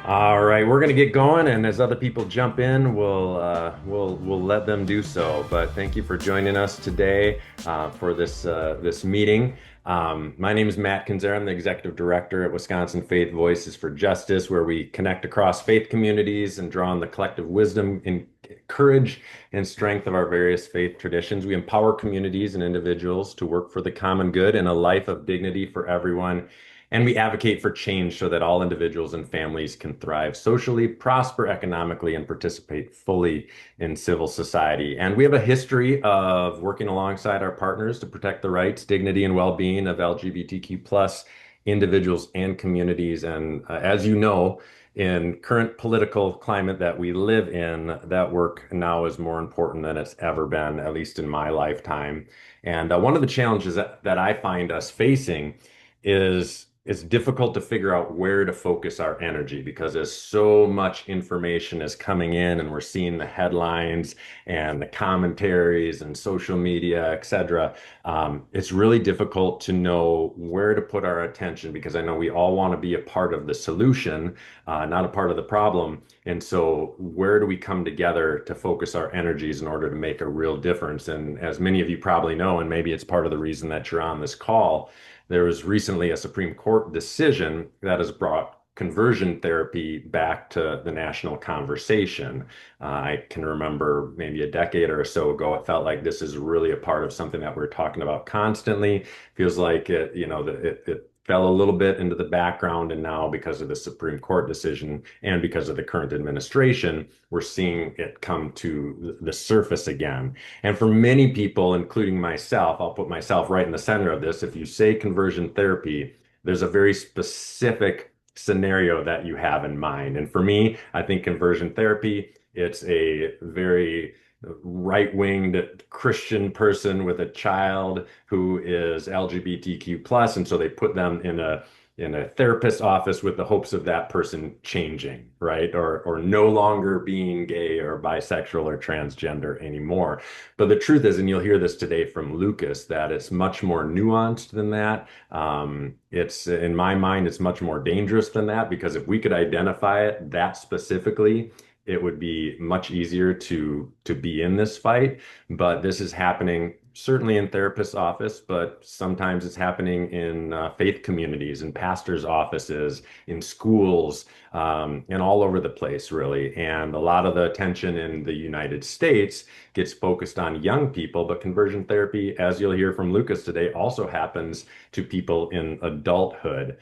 All right, we're gonna get going, and as other people jump in, we'll let them do so. But thank you for joining us today for this meeting. My name is Matt Kendziera. I'm the executive director at Wisconsin Faith Voices for Justice, where we connect across faith communities and draw on the collective wisdom and courage and strength of our various faith traditions. We empower communities and individuals to work for the common good and a life of dignity for everyone. And we advocate for change so that all individuals and families can thrive socially, prosper economically, and participate fully in civil society. And we have a history of working alongside our partners to protect the rights, dignity, and well-being of LGBTQ plus individuals and communities. And as you know, in current political climate that we live in, that work now is more important than it's ever been, at least in my lifetime. And one of the challenges that I find us facing is it's difficult to figure out where to focus our energy because as so much information is coming in and we're seeing the headlines and the commentaries and social media, etc. It's really difficult to know where to put our attention because I know we all want to be a part of the solution, not a part of the problem. And so, where do we come together to focus our energies in order to make a real difference? And as many of you probably know, and maybe it's part of the reason that you're on this call, there was recently a Supreme Court decision that has brought conversion therapy back to the national conversation. I can remember maybe a decade or so ago, it felt like this is really a part of something that we're talking about constantly. Feels like it fell a little bit into the background, and now because of the Supreme Court decision and because of the current administration, we're seeing it come to the surface again. And for many people, including myself, I'll put myself right in the center of this. If you say conversion therapy, there's a very specific scenario that you have in mind. And for me, I think conversion therapy, it's a very right-winged Christian person with a child who is LGBTQ plus, and so they put them in a therapist's office with the hopes of that person changing, right? Or no longer being gay or bisexual or transgender anymore. But the truth is, and you'll hear this today from Lucas, that it's much more nuanced than that. It's in my mind, it's much more dangerous than that because if we could identify it that specifically, it would be much easier to be in this fight. But this is happening certainly in therapist's office, but sometimes it's happening in faith communities, in pastors' offices, in schools, and all over the place, really. And a lot of the attention in the United States gets focused on young people, but conversion therapy, as you'll hear from Lucas today, also happens to people in adulthood.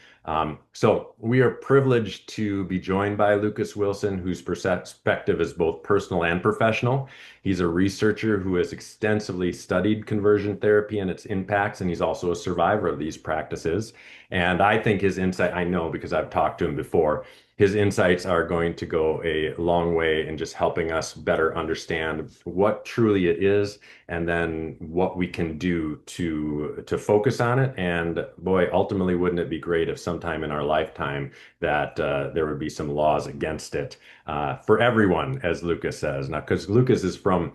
So we are privileged to be joined by Lucas Wilson, whose perspective is both personal and professional. He's a researcher who has extensively studied conversion therapy and its impacts, and he's also a survivor of these practices. And I think his insight, I know because I've talked to him before, his insights are going to go a long way in just helping us better understand what truly it is and then what we can do to focus on it. And boy, ultimately, wouldn't it be great if sometime in our lifetime that there would be some laws against it for everyone, as Lucas says. Now, because Lucas is from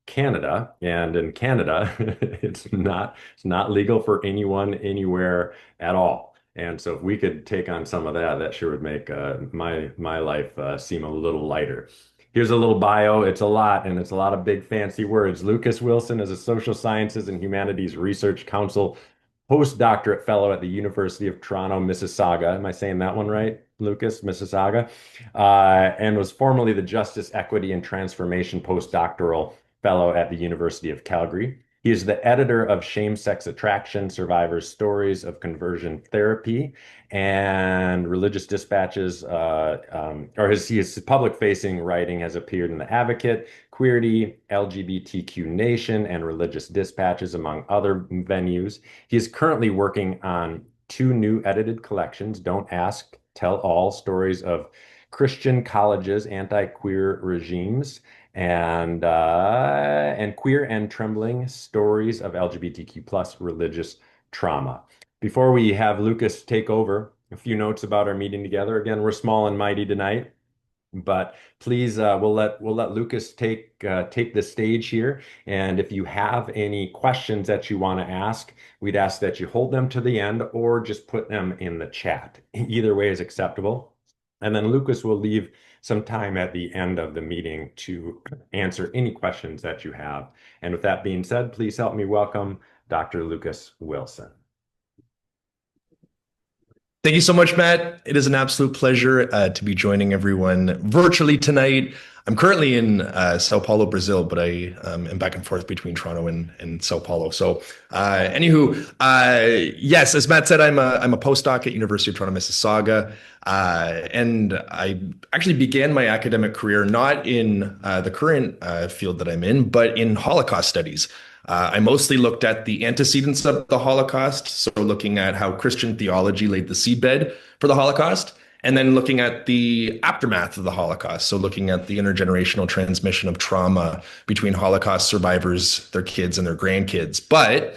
Canada, and in Canada, it's not legal for anyone anywhere at all. And so if we could take on some of that, that sure would make my life seem a little lighter. Here's a little bio. It's a lot, and it's a lot of big fancy words. Lucas Wilson is a Social Sciences and Humanities Research Council postdoctorate fellow at the University of Toronto Mississauga. Am I saying that one right, Lucas? Mississauga, and was formerly the Justice, Equity, and Transformation postdoctoral fellow at the University of Calgary. He is the editor of Shame, Sex, Attraction, Survivors' Stories of Conversion Therapy and Religious Dispatches, his public-facing writing has appeared in The Advocate, Queerty, LGBTQ Nation, and Religious Dispatches, among other venues. He is currently working on two new edited collections, Don't Ask, Tell All, Stories of Christian Colleges, Anti-Queer Regimes, and Queer and Trembling Stories of LGBTQ plus Religious Trauma. Before we have Lucas take over, a few notes about our meeting together. Again, we're small and mighty tonight, but please, we'll let Lucas take the stage here. And if you have any questions that you want to ask, we'd ask that you hold them to the end or just put them in the chat. Either way is acceptable. And then Lucas will leave some time at the end of the meeting to answer any questions that you have. And with that being said, please help me welcome Dr. Lucas Wilson. Thank you so much, Matt. It is an absolute pleasure to be joining everyone virtually tonight. I'm currently in Sao Paulo, Brazil, but I am back and forth between Toronto and Sao Paulo. So, yes, as Matt said, I'm a postdoc at University of Toronto Mississauga, and I actually began my academic career not in the current field that I'm in, but in Holocaust studies. I mostly looked at the antecedents of the Holocaust, so looking at how Christian theology laid the seedbed for the Holocaust, and then looking at the aftermath of the Holocaust, so looking at the intergenerational transmission of trauma between Holocaust survivors, their kids, and their grandkids. But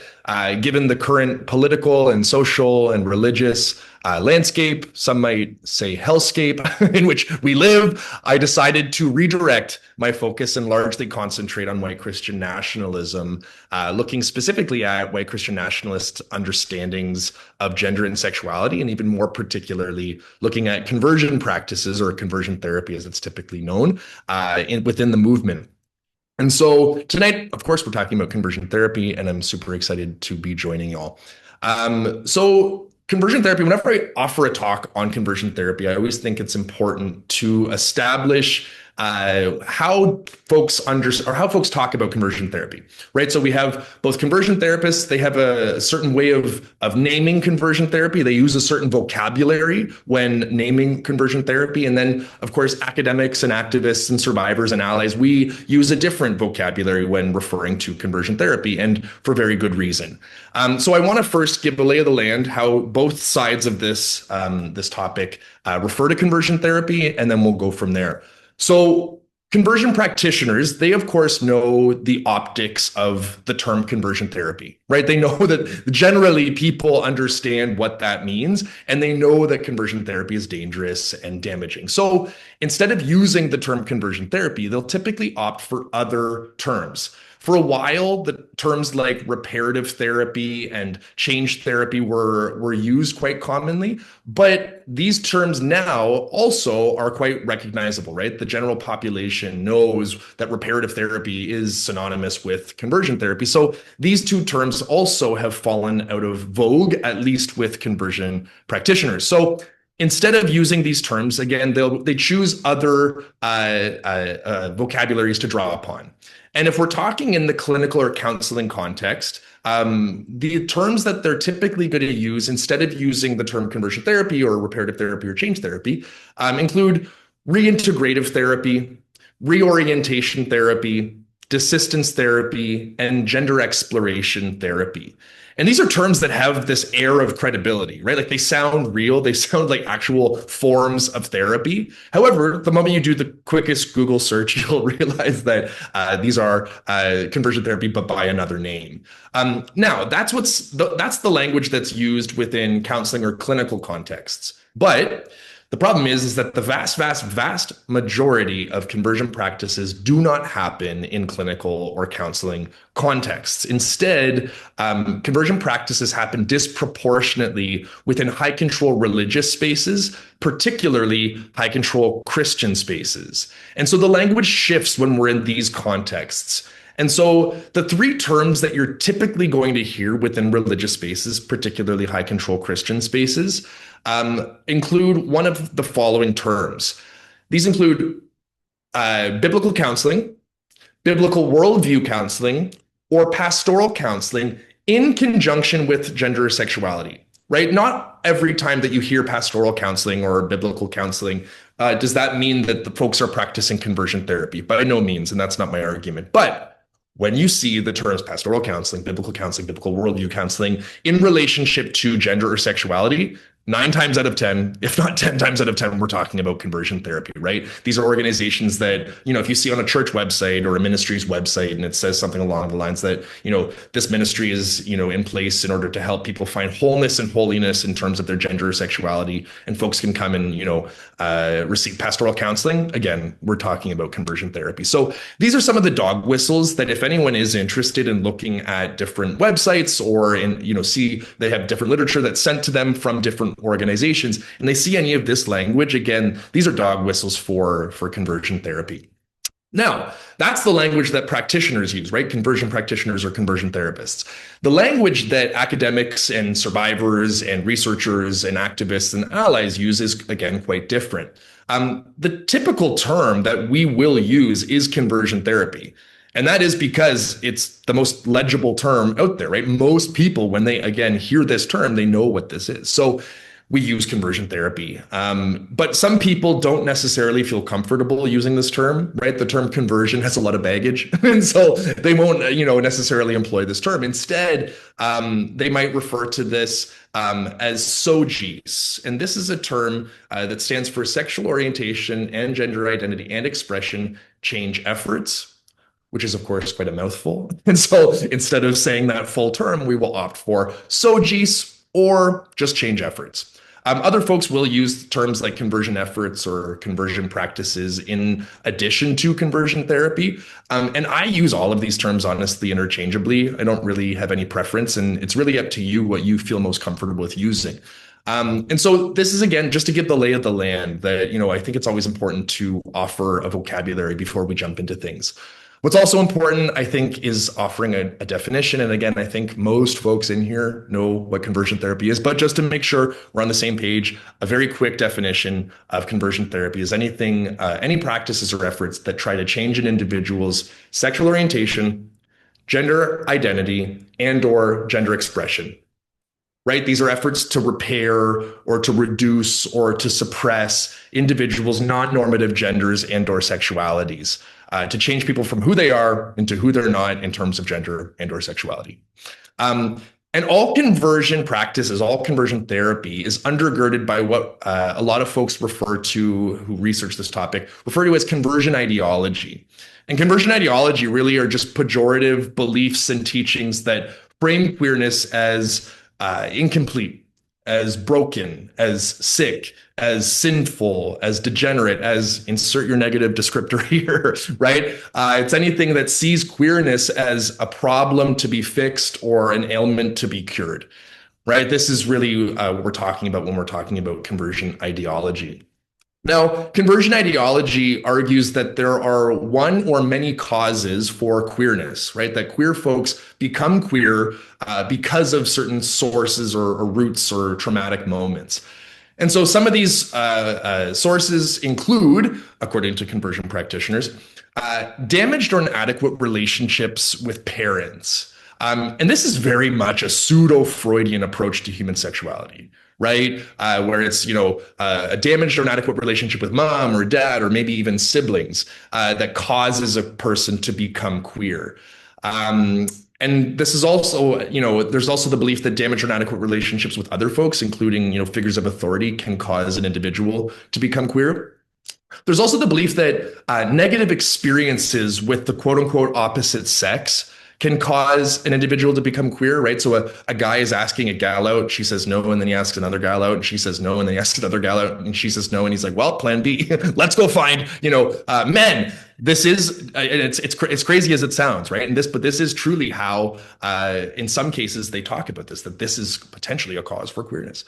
given the current political and social and religious landscape, some might say hellscape, in which we live, I decided to redirect my focus and largely concentrate on white Christian nationalism, looking specifically at white Christian nationalist understandings of gender and sexuality, and even more particularly looking at conversion practices, or conversion therapy as it's typically known, within the movement. And so tonight, of course, we're talking about conversion therapy, and I'm super excited to be joining y'all. So conversion therapy, whenever I offer a talk on conversion therapy, I always think it's important to establish how folks talk about conversion therapy, right? So we have both conversion therapists, they have a certain way of naming conversion therapy. They use a certain vocabulary when naming conversion therapy. And then, of course, academics and activists and survivors and allies, we use a different vocabulary when referring to conversion therapy, and for very good reason. So I want to first give a lay of the land, how both sides of this topic refer to conversion therapy, and then we'll go from there. So conversion practitioners, they of course know the optics of the term conversion therapy, right? They know that generally people understand what that means, and they know that conversion therapy is dangerous and damaging. So instead of using the term conversion therapy, they'll typically opt for other terms. For a while, the terms like reparative therapy and change therapy were used quite commonly, but these terms now also are quite recognizable, right? The general population knows that reparative therapy is synonymous with conversion therapy. So these two terms also have fallen out of vogue, at least with conversion practitioners. So instead of using these terms, again, they choose other vocabularies to draw upon. And if we're talking in the clinical or counseling context, the terms that they're typically going to use instead of using the term conversion therapy or reparative therapy or change therapy include reintegrative therapy, reorientation therapy, desistance therapy, and gender exploration therapy. And these are terms that have this air of credibility, right? Like they sound real, they sound like actual forms of therapy. However, the moment you do the quickest Google search, you'll realize that these are conversion therapy, but by another name. Now, that's the language that's used within counseling or clinical contexts. But the problem is that the vast majority of conversion practices do not happen in clinical or counseling contexts. Instead, conversion practices happen disproportionately within high control religious spaces, particularly high control Christian spaces. And so the language shifts when we're in these contexts. And so the three terms that you're typically going to hear within religious spaces, particularly high control Christian spaces, include one of the following terms. These include biblical counseling, biblical worldview counseling, or pastoral counseling in conjunction with gender or sexuality, right? Not every time that you hear pastoral counseling or biblical counseling, does that mean that the folks are practicing conversion therapy? By no means, and that's not my argument. But when you see the terms pastoral counseling, biblical worldview counseling in relationship to gender or sexuality, 9 times out of 10, if not 10 times out of 10, we're talking about conversion therapy, right? These are organizations that, if you see on a church website or a ministry's website and it says something along the lines that, this ministry is, in place in order to help people find wholeness and holiness in terms of their gender or sexuality, and folks can come and, receive pastoral counseling. Again, we're talking about conversion therapy. So these are some of the dog whistles that if anyone is interested in looking at different websites or see they have different literature that's sent to them from different some organizations and they see any of this language, again, these are dog whistles for conversion therapy. Now, that's the language that practitioners use, right? Conversion practitioners or conversion therapists. The language that academics and survivors and researchers and activists and allies use is, again, quite different. The typical term that we will use is conversion therapy. And that is because it's the most legible term out there, right? Most people, when they, again, hear this term, they know what this is. So we use conversion therapy. But some people don't necessarily feel comfortable using this term, right? The term conversion has a lot of baggage. And so they won't, necessarily employ this term. Instead, they might refer to this as SOGIES. And this is a term that stands for sexual orientation and gender identity and expression change efforts, which is, of course, quite a mouthful. And so instead of saying that full term, we will opt for SOGIES or just change efforts. Other folks will use terms like conversion efforts or conversion practices in addition to conversion therapy. And I use all of these terms, honestly, interchangeably. I don't really have any preference, and it's really up to you what you feel most comfortable with using. And so this is, again, just to give the lay of the land that, I think it's always important to offer a vocabulary before we jump into things. What's also important, I think, is offering a definition. And again, I think most folks in here know what conversion therapy is, but just to make sure we're on the same page, a very quick definition of conversion therapy is anything, any practices or efforts that try to change an individual's sexual orientation, gender identity, and/or gender expression. Right? These are efforts to repair or to reduce or to suppress individuals' non-normative genders and/or sexualities, to change people from who they are into who they're not in terms of gender and/or sexuality. And all conversion practices, all conversion therapy is undergirded by what a lot of folks refer to, who research this topic, refer to as conversion ideology. And conversion ideology really are just pejorative beliefs and teachings that frame queerness as incomplete, as broken, as sick, as sinful, as degenerate, as insert your negative descriptor here, right? It's anything that sees queerness as a problem to be fixed or an ailment to be cured, right? This is really what we're talking about when we're talking about conversion ideology. Now, conversion ideology argues that there are one or many causes for queerness, right? That queer folks become queer because of certain sources or roots or traumatic moments. And so some of these sources include, according to conversion practitioners, damaged or inadequate relationships with parents. And this is very much a pseudo-Freudian approach to human sexuality, right? Where it's, a damaged or inadequate relationship with mom or dad, or maybe even siblings that causes a person to become queer. And this is also, there's also the belief that damaged or inadequate relationships with other folks, including, figures of authority, can cause an individual to become queer. There's also the belief that negative experiences with the quote unquote opposite sex can cause an individual to become queer, right? So a guy is asking a gal out, she says no, and then he asks another gal out, and she says no, and then he asks another gal out, and she says no, and he's like, well, plan B, let's go find, men. This is, it's crazy as it sounds, right? But this is truly how, in some cases, they talk about this, that this is potentially a cause for queerness.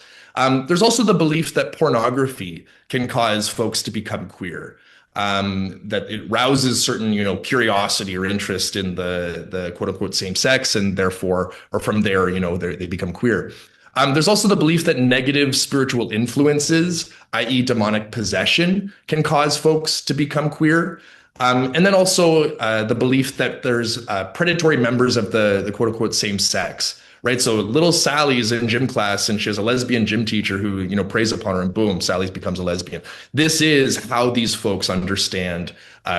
There's also the belief that pornography can cause folks to become queer. That it rouses certain, curiosity or interest in the quote unquote same sex, and therefore, or from there, they become queer. There's also the belief that negative spiritual influences, i.e. demonic possession, can cause folks to become queer. And then also the belief that there's predatory members of the quote unquote same sex. Right. So little Sally's in gym class and she has a lesbian gym teacher who, preys upon her, and boom, Sally's becomes a lesbian. This is how these folks understand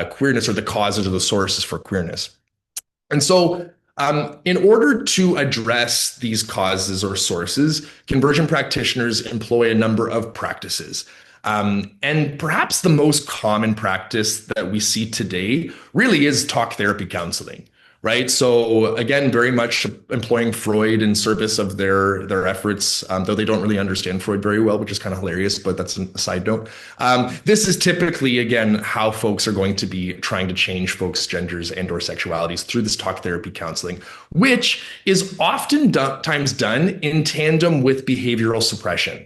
queerness, or the causes or the sources for queerness. And so in order to address these causes or sources, conversion practitioners employ a number of practices. And perhaps the most common practice that we see today really is talk therapy counseling. Right. So again, very much employing Freud in service of their efforts, though they don't really understand Freud very well, which is kind of hilarious, but that's a side note. This is typically, again, how folks are going to be trying to change folks' genders and or sexualities through this talk therapy counseling, which is oftentimes done in tandem with behavioral suppression.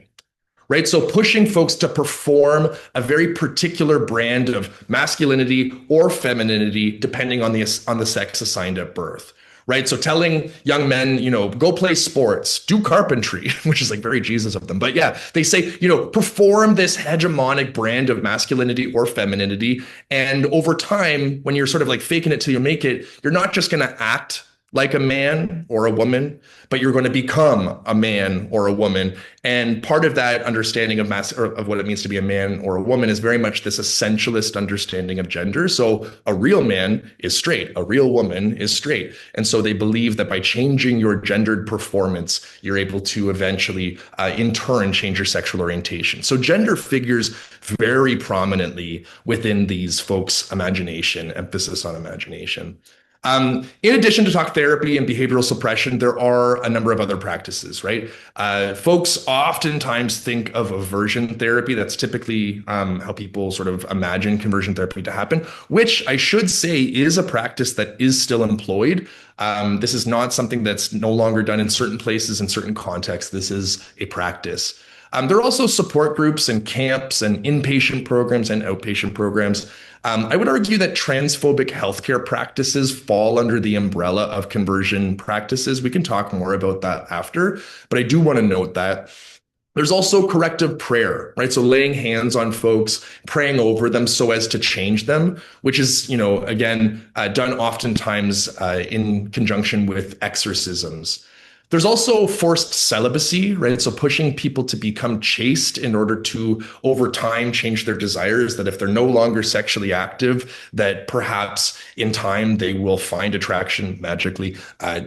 right? So pushing folks to perform a very particular brand of masculinity or femininity, depending on the sex assigned at birth. Right. So telling young men, go play sports, do carpentry, which is like very Jesus of them. But yeah, they say, perform this hegemonic brand of masculinity or femininity. And over time, when you're sort of like faking it till you make it, you're not just going to act like a man or a woman, but you're going to become a man or a woman. And part of that understanding of of what it means to be a man or a woman is very much this essentialist understanding of gender. So a real man is straight, a real woman is straight. And so they believe that by changing your gendered performance, you're able to eventually, in turn, change your sexual orientation. So gender figures very prominently within these folks' imagination, emphasis on imagination. In addition to talk therapy and behavioral suppression, there are a number of other practices, right? Folks oftentimes think of aversion therapy. That's typically how people sort of imagine conversion therapy to happen, which I should say is a practice that is still employed. This is not something that's no longer done in certain places, in certain contexts. This is a practice. There are also support groups and camps and inpatient programs and outpatient programs. I would argue that transphobic healthcare practices fall under the umbrella of conversion practices. We can talk more about that after, but I do want to note that there's also corrective prayer, right? So laying hands on folks, praying over them so as to change them, which is, again, done oftentimes in conjunction with exorcisms. There's also forced celibacy, right? So pushing people to become chaste in order to, over time, change their desires, that if they're no longer sexually active, that perhaps in time they will find attraction magically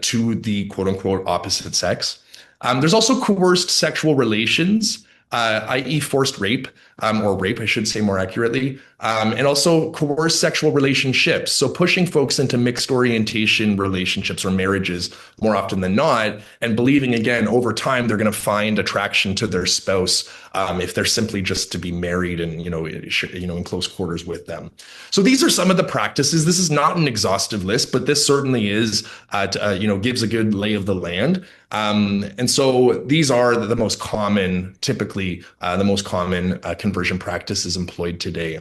to the quote unquote opposite sex. There's also coerced sexual relations, i.e. forced rape, or rape, I should say more accurately, and also coerced sexual relationships. So pushing folks into mixed orientation relationships or marriages more often than not, and believing again, over time, they're going to find attraction to their spouse if they're simply just to be married and, in close quarters with them. So these are some of the practices. This is not an exhaustive list, but this certainly is, gives a good lay of the land. And so these are the most common, typically the most common conversion practices employed today.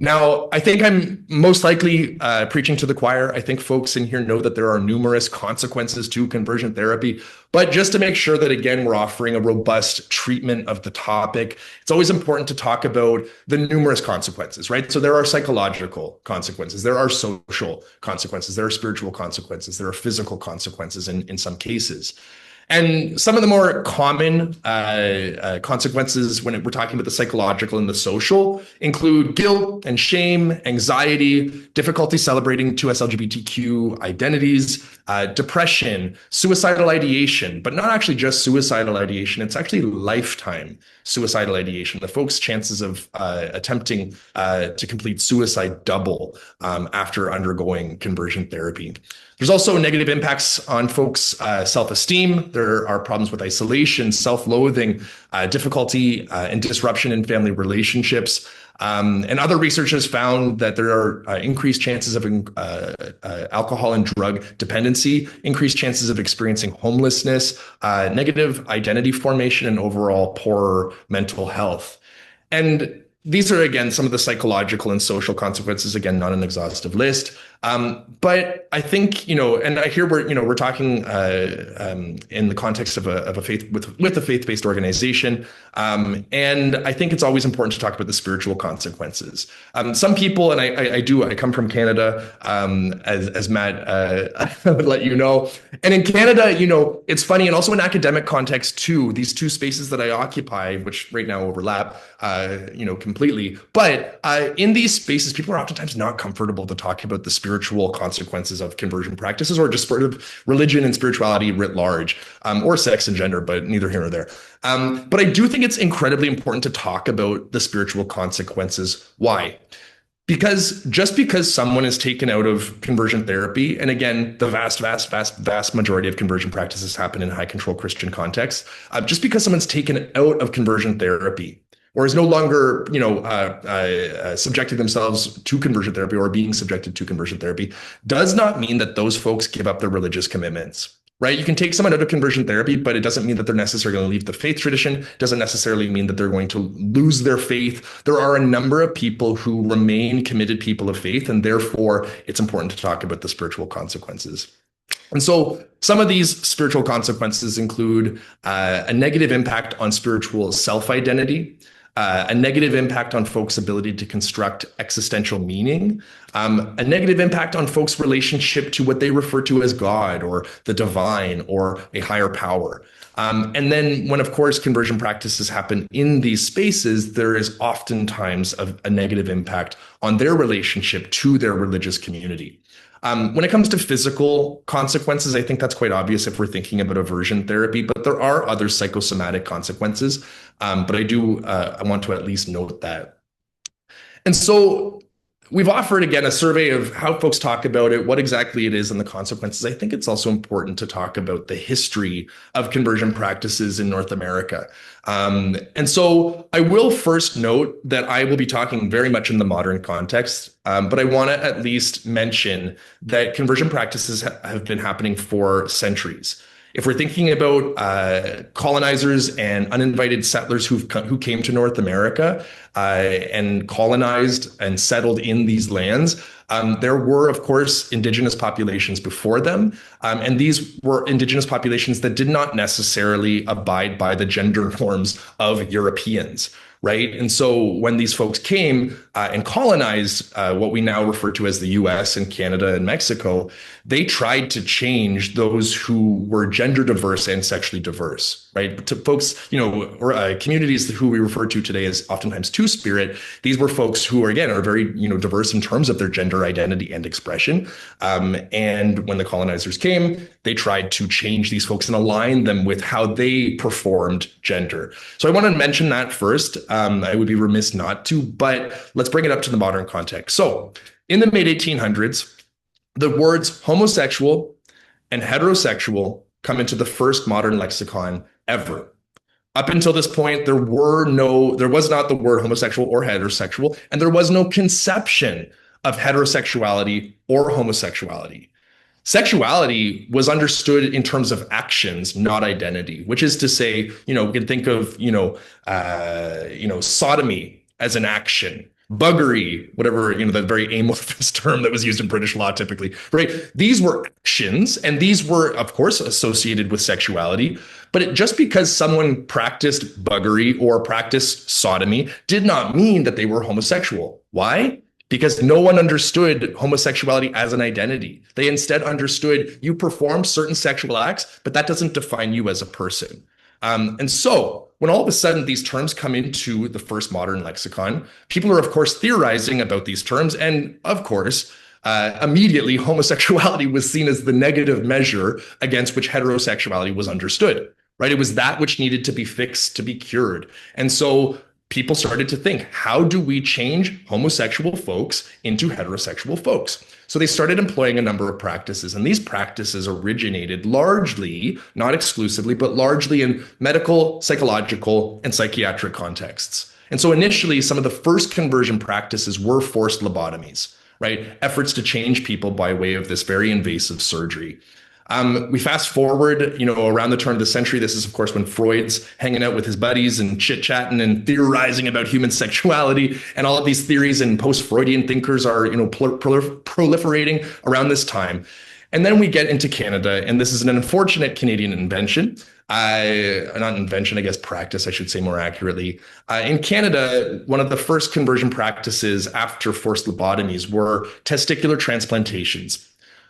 Now, I think I'm most likely preaching to the choir. I think folks in here know that there are numerous consequences to conversion therapy, but just to make sure that, again, we're offering a robust treatment of the topic, it's always important to talk about the numerous consequences, right? So there are psychological consequences, there are social consequences, there are spiritual consequences, there are physical consequences in some cases. And some of the more common consequences when we're talking about the psychological and the social include guilt and shame, anxiety, difficulty celebrating 2S LGBTQ identities, depression, suicidal ideation, but not actually just suicidal ideation. It's actually lifetime suicidal ideation. The folks' chances of attempting to complete suicide double after undergoing conversion therapy. There's also negative impacts on folks' self-esteem. There are problems with isolation, self-loathing, difficulty and disruption in family relationships. And other research has found that there are increased chances of alcohol and drug dependency, increased chances of experiencing homelessness, negative identity formation, and overall poorer mental health. And these are, again, some of the psychological and social consequences, again, not an exhaustive list. But I think, and I hear we're talking in the context of a faith with a faith-based organization. And I think it's always important to talk about the spiritual consequences. Some people, and I come from Canada, as Matt would let you know. And in Canada, it's funny, and also in academic context too, these two spaces that I occupy, which right now overlap, completely. But in these spaces, people are oftentimes not comfortable to talk about the spiritual consequences of conversion practices, or just sort of religion and spirituality writ large, or sex and gender, but neither here nor there. But I do think it's incredibly important to talk about the spiritual consequences. Why? Because just because someone is taken out of conversion therapy, and again, the vast majority of conversion practices happen in high control Christian contexts, just because someone's taken out of conversion therapy, or is no longer, subjecting themselves to conversion therapy or being subjected to conversion therapy, does not mean that those folks give up their religious commitments. right? You can take someone out of conversion therapy, but it doesn't mean that they're necessarily going to leave the faith tradition. Doesn't necessarily mean that they're going to lose their faith. There are a number of people who remain committed people of faith, and therefore it's important to talk about the spiritual consequences. And so some of these spiritual consequences include a negative impact on spiritual self-identity, a negative impact on folks' ability to construct existential meaning, a negative impact on folks' relationship to what they refer to as God or the divine or a higher power. And then when, of course, conversion practices happen in these spaces, there is oftentimes a negative impact on their relationship to their religious community. When it comes to physical consequences, I think that's quite obvious if we're thinking about aversion therapy, but there are other psychosomatic consequences. But I want to at least note that. And so we've offered, again, a survey of how folks talk about it, what exactly it is, and the consequences. I think it's also important to talk about the history of conversion practices in North America. And so I will first note that I will be talking very much in the modern context, but I want to at least mention that conversion practices have been happening for centuries. If we're thinking about colonizers and uninvited settlers who came to North America and colonized and settled in these lands, there were, of course, indigenous populations before them. And these were indigenous populations that did not necessarily abide by the gender norms of Europeans. Right. And so when these folks came and colonized what we now refer to as the US and Canada and Mexico, they tried to change those who were gender diverse and sexually diverse. Right. But to folks, or communities who we refer to today as oftentimes Two-Spirit, these were folks who are, again, are very, diverse in terms of their gender identity and expression. And when the colonizers came, they tried to change these folks and align them with how they performed gender. So I want to mention that first. I would be remiss not to, but let's bring it up to the modern context. So in the mid-1800s, the words homosexual and heterosexual come into the first modern lexicon ever. Up until this point, there was not the word homosexual or heterosexual, and there was no conception of heterosexuality or homosexuality. Sexuality was understood in terms of actions, not identity, which is to say, we can think of, sodomy as an action, buggery, whatever, the very amorphous term that was used in British law typically, right? These were actions, and these were, of course, associated with sexuality. But just because someone practiced buggery or practiced sodomy did not mean that they were homosexual. Why? Because no one understood homosexuality as an identity. They instead understood you perform certain sexual acts, but that doesn't define you as a person. And so when all of a sudden these terms come into the first modern lexicon, people are, of course, theorizing about these terms. And of course, immediately homosexuality was seen as the negative measure against which heterosexuality was understood, right? It was that which needed to be fixed, to be cured. And so people started to think, how do we change homosexual folks into heterosexual folks? So they started employing a number of practices, and these practices originated largely, not exclusively, but largely in medical, psychological, and psychiatric contexts. And so initially, some of the first conversion practices were forced lobotomies, right? Efforts to change people by way of this very invasive surgery. We fast forward, around the turn of the century. This is, of course, when Freud's hanging out with his buddies and chit-chatting and theorizing about human sexuality. And all of these theories and post-Freudian thinkers are, proliferating around this time. And then we get into Canada, and this is an unfortunate Canadian invention. Not invention, I guess practice, I should say more accurately. In Canada, one of the first conversion practices after forced lobotomies were testicular transplantations.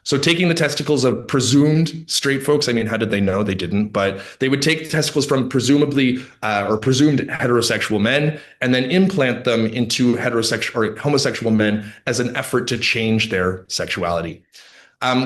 So taking the testicles of presumed straight folks, how did they know? They didn't, but they would take testicles from presumably or presumed heterosexual men and then implant them into heterosexual or homosexual men as an effort to change their sexuality.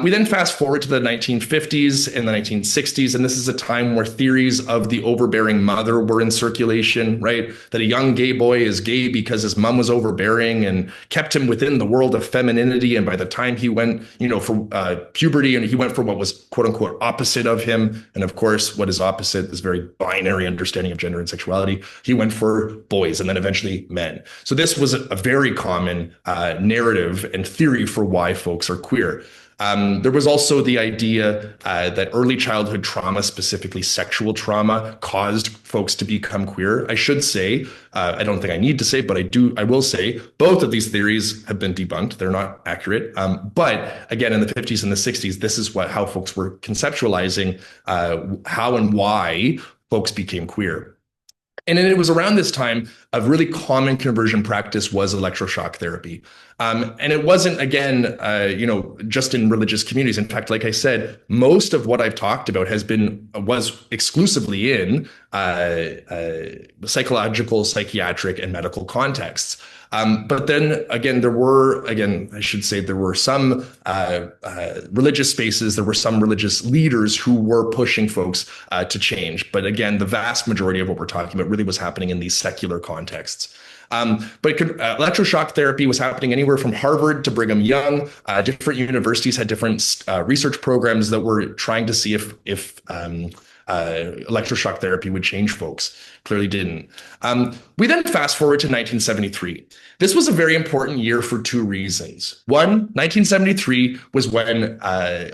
We then fast forward to the 1950s and the 1960s, and this is a time where theories of the overbearing mother were in circulation, right? That a young gay boy is gay because his mom was overbearing and kept him within the world of femininity. And by the time he went, for puberty, and he went for what was quote unquote opposite of him. And of course, what is opposite is very binary understanding of gender and sexuality. He went for boys and then eventually men. So this was a very common narrative and theory for why folks are queer. There was also the idea that early childhood trauma, specifically sexual trauma, caused folks to become queer. I should say, I don't think I need to say, but I will say, both of these theories have been debunked. They're not accurate. But again, in the 50s and the 60s, this is how folks were conceptualizing how and why folks became queer. And it was around this time a really common conversion practice was electroshock therapy. And it wasn't, again, just in religious communities. In fact, like I said, most of what I've talked about was exclusively in psychological, psychiatric, and medical contexts. But then again, there were some religious spaces, there were some religious leaders who were pushing folks to change. But again, the vast majority of what we're talking about really was happening in these secular contexts. But electroshock therapy was happening anywhere from Harvard to Brigham Young. Different universities had different research programs that were trying to see if electroshock therapy would change folks. Clearly didn't. We then fast forward to 1973. This was a very important year for two reasons. One, 1973 was when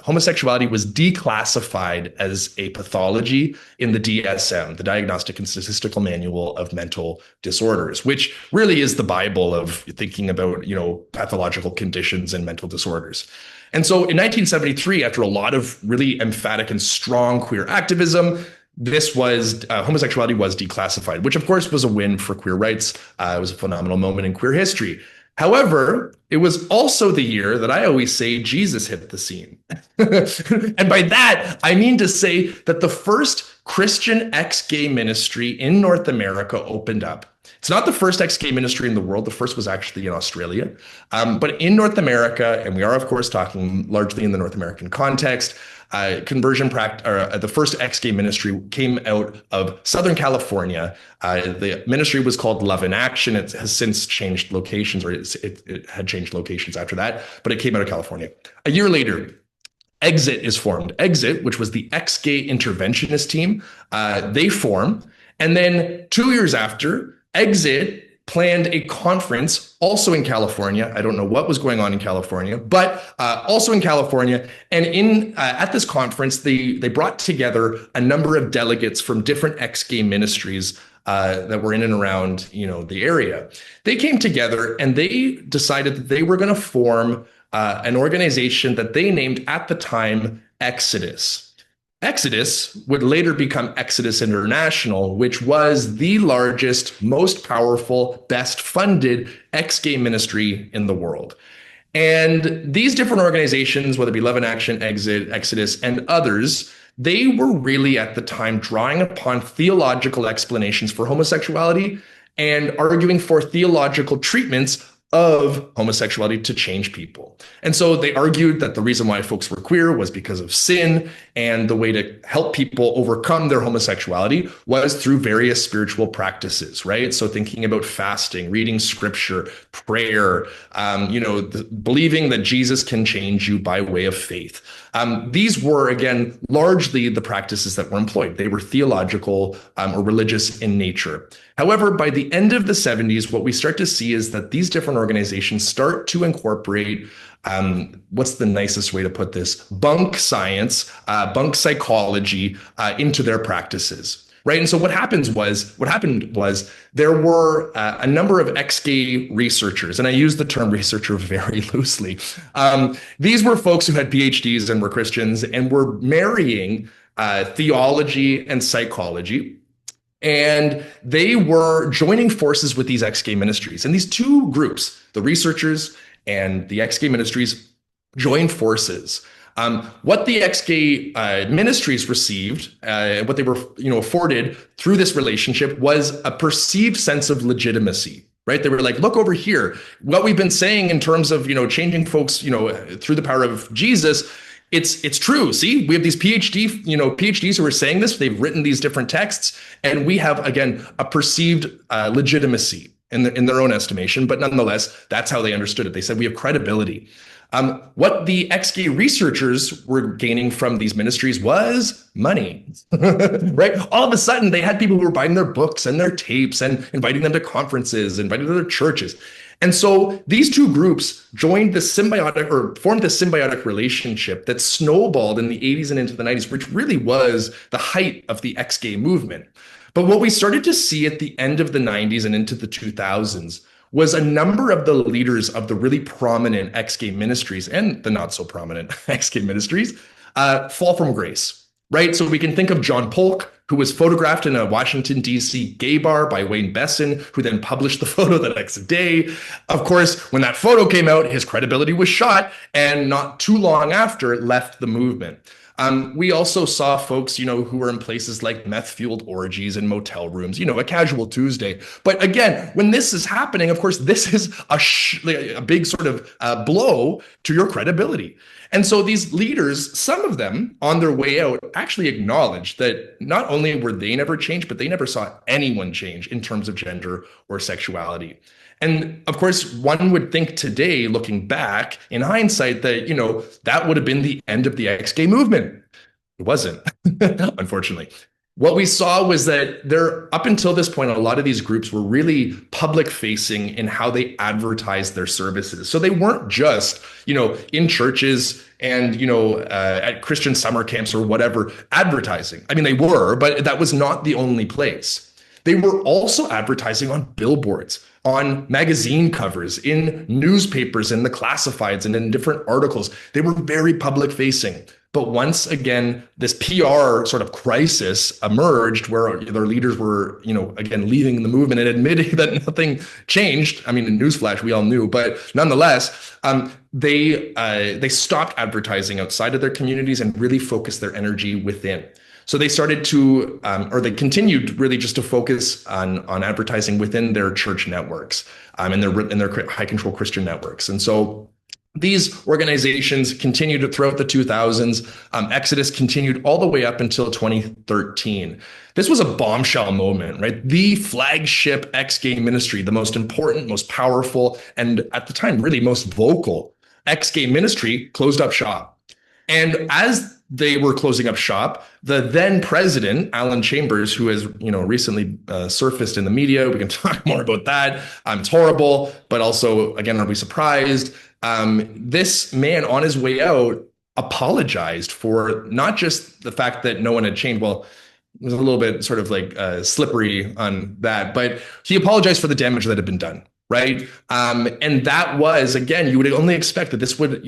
homosexuality was declassified as a pathology in the DSM, the Diagnostic and Statistical Manual of Mental Disorders, which really is the Bible of thinking about, pathological conditions and mental disorders. And so in 1973, after a lot of really emphatic and strong queer activism, homosexuality was declassified, which of course was a win for queer rights. It was a phenomenal moment in queer history. However, it was also the year that I always say Jesus hit the scene. And by that, I mean to say that the first Christian ex-gay ministry in North America opened up. It's not the first ex-gay ministry in the world. The first was actually in Australia. But in North America, and we are, of course, talking largely in the North American context, the first ex-gay ministry came out of Southern California. The ministry was called Love in Action. It has since changed locations, or it had changed locations after that, but it came out of California. A year later, Exit is formed. Exit, which was the ex-gay interventionist team, they form. And then 2 years after, Exit planned a conference also in California. I don't know what was going on in California, but also in California. And at this conference, they brought together a number of delegates from different ex-gay ministries that were in and around, the area. They came together and they decided that they were going to form an organization that they named at the time Exodus. Exodus would later become Exodus International, which was the largest, most powerful, best funded ex-gay ministry in the world. And these different organizations, whether it be Love in Action, Exit, Exodus, and others, they were really at the time drawing upon theological explanations for homosexuality and arguing for theological treatments of homosexuality to change people. And so they argued that the reason why folks were queer was because of sin, and the way to help people overcome their homosexuality was through various spiritual practices, right? So thinking about fasting, reading scripture, prayer, believing that Jesus can change you by way of faith. These were, again, largely the practices that were employed. They were theological or religious in nature. However, by the end of the 70s, what we start to see is that these different organizations start to incorporate, what's the nicest way to put this, bunk science, bunk psychology into their practices. Right. And so what happened was there were a number of ex-gay researchers, and I use the term researcher very loosely. These were folks who had PhDs and were Christians and were marrying theology and psychology. And they were joining forces with these ex-gay ministries. And these two groups, the researchers and the ex-gay ministries, joined forces. What the ex-gay ministries received, what they were afforded through this relationship was a perceived sense of legitimacy. Right? They were like, look over here, what we've been saying in terms of changing folks through the power of Jesus. It's true. See, we have these PhDs who are saying this. They've written these different texts, and we have, again, a perceived legitimacy in their own estimation. But nonetheless, that's how they understood it. They said we have credibility. What the ex-gay researchers were gaining from these ministries was money, right? All of a sudden, they had people who were buying their books and their tapes and inviting them to conferences, inviting them to their churches. And so these two groups joined the symbiotic or formed the symbiotic relationship that snowballed in the 80s and into the 90s, which really was the height of the ex-gay movement. But what we started to see at the end of the 90s and into the 2000s was a number of the leaders of the really prominent ex-gay ministries and the not so prominent ex-gay ministries fall from grace, right? So we can think of John Polk, who was photographed in a Washington, D.C. gay bar by Wayne Besson, who then published the photo the next day. Of course, when that photo came out, his credibility was shot, and not too long after, left the movement. We also saw folks, who were in places like meth-fueled orgies and motel rooms, a casual Tuesday. But again, when this is happening, of course, this is a big sort of blow to your credibility. And so these leaders, some of them on their way out, actually acknowledged that not only were they never changed, but they never saw anyone change in terms of gender or sexuality. And of course, one would think today, looking back in hindsight, that, that would have been the end of the ex-gay movement. It wasn't, unfortunately. What we saw was that up until this point, a lot of these groups were really public facing in how they advertised their services. So they weren't just, in churches and, at Christian summer camps or whatever, advertising. I mean, they were, but that was not the only place. They were also advertising on billboards, on magazine covers, in newspapers, in the classifieds, and in different articles. They were very public facing. But once again, this PR sort of crisis emerged where their leaders were, again, leaving the movement and admitting that nothing changed. I mean, in newsflash, we all knew, but nonetheless, they stopped advertising outside of their communities and really focused their energy within. So they started to, or they continued really just to focus on advertising within their church networks and their high control Christian networks. And so these organizations continued throughout the 2000s. Exodus continued all the way up until 2013. This was a bombshell moment, right? The flagship ex-gay ministry, the most important, most powerful, and at the time, really most vocal ex-gay ministry closed up shop. And as they were closing up shop, the then president, Alan Chambers, who has recently surfaced in the media, we can talk more about that. It's horrible, but also, again, are we surprised? This man on his way out apologized for not just the fact that no one had changed. Well, it was a little bit sort of like slippery on that, but he apologized for the damage that had been done. Right. And that was, again, you would only expect that this would,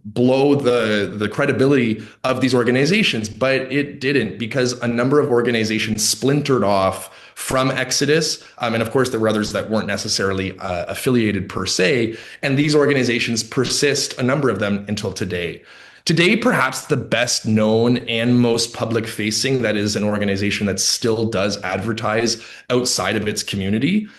blow the credibility of these organizations, but it didn't, because a number of organizations splintered off from Exodus. And of course, there were others that weren't necessarily affiliated per se. And these organizations persist, a number of them, until today. Today, perhaps the best known and most public facing, that is an organization that still does advertise outside of its community,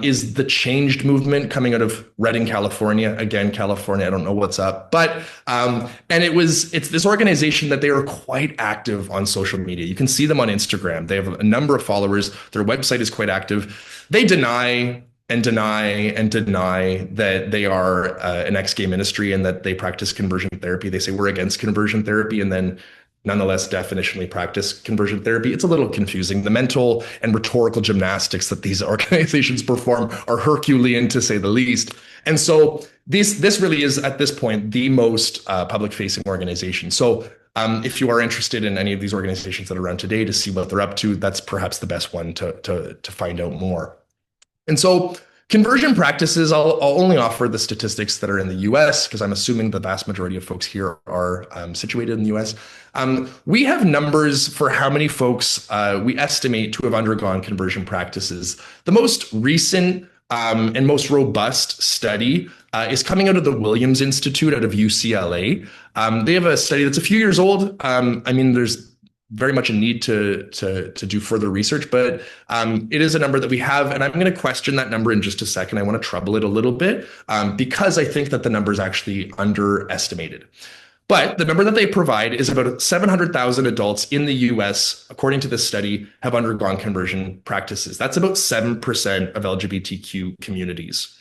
is the Changed movement coming out of Redding, California. Again, California, I don't know what's up, but and it's this organization that they are quite active on social media. You can see them on Instagram. They have a number of followers. Their website is quite active. They deny that they are an ex-gay ministry and that they practice conversion therapy. They say we're against conversion therapy and then nonetheless definitionally practice conversion therapy. It's a little confusing. The mental and rhetorical gymnastics that these organizations perform are Herculean, to say the least. And so this really is, at this point, the most public-facing organization. So if you are interested in any of these organizations that are around today to see what they're up to, that's perhaps the best one to find out more. And so conversion practices, I'll only offer the statistics that are in the US, because I'm assuming the vast majority of folks here are situated in the US. We have numbers for how many folks we estimate to have undergone conversion practices. The most recent and most robust study is coming out of the Williams Institute out of UCLA. They have a study that's a few years old. There's very much a need to do further research, but it is a number that we have, and I'm going to question that number in just a second. I want to trouble it a little bit because I think that the number is actually underestimated. But the number that they provide is about 700,000 adults in the US, according to this study, have undergone conversion practices. That's about 7% of LGBTQ communities.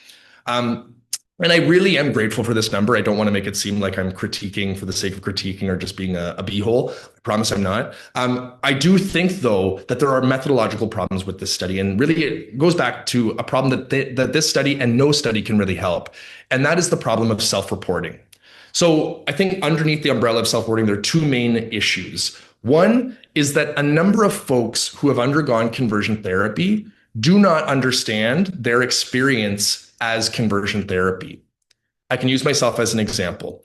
And I really am grateful for this number. I don't want to make it seem like I'm critiquing for the sake of critiquing or just being a beehole. I promise I'm not. I do think, though, that there are methodological problems with this study. And really, it goes back to a problem that this study and no study can really help. And that is the problem of self-reporting. So I think underneath the umbrella of self-reporting, there are two main issues. One is that a number of folks who have undergone conversion therapy do not understand their experience as conversion therapy. I can use myself as an example.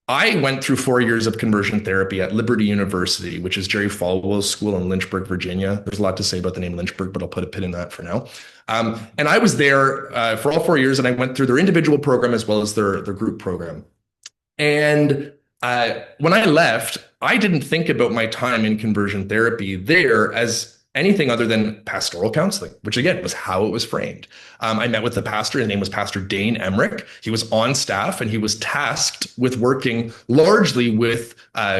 I went through 4 years of conversion therapy at Liberty University, which is Jerry Falwell's school in Lynchburg, Virginia. There's a lot to say about the name Lynchburg, but I'll put a pin in that for now. And I was there for all 4 years, and I went through their individual program as well as their group program. And when I left, I didn't think about my time in conversion therapy there as anything other than pastoral counseling, which again was how it was framed. I met with the pastor. His name was Pastor Dane Emmerich. He was on staff and he was tasked with working largely with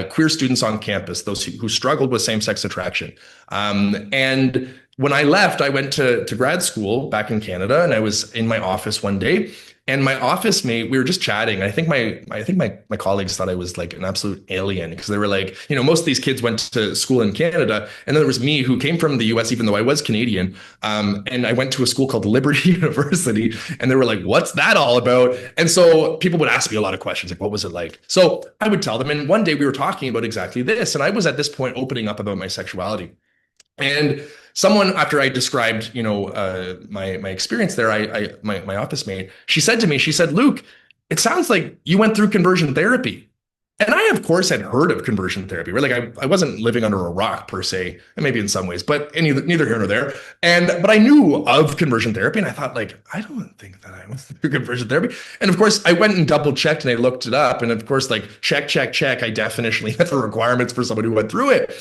queer students on campus, those who struggled with same-sex attraction. And when I left, I went to grad school back in Canada, and I was in my office one day. And my office mate, we were just chatting. I think my colleagues thought I was like an absolute alien, because they were like, most of these kids went to school in Canada, and then there was me who came from the US, even though I was Canadian. And I went to a school called Liberty University, and they were like, "What's that all about?" And so people would ask me a lot of questions, like, "What was it like?" So I would tell them. And one day we were talking about exactly this, and I was at this point opening up about my sexuality. And someone, after I described, my experience there, my office mate, she said to me, "Luke, it sounds like you went through conversion therapy." And I, of course, had heard of conversion therapy, right? Like I wasn't living under a rock per se, and maybe in some ways, but neither here nor there. But I knew of conversion therapy, and I thought, like, I don't think that I went through conversion therapy. And of course, I went and double checked, and I looked it up, and of course, like, check. I definitely met the requirements for someone who went through it.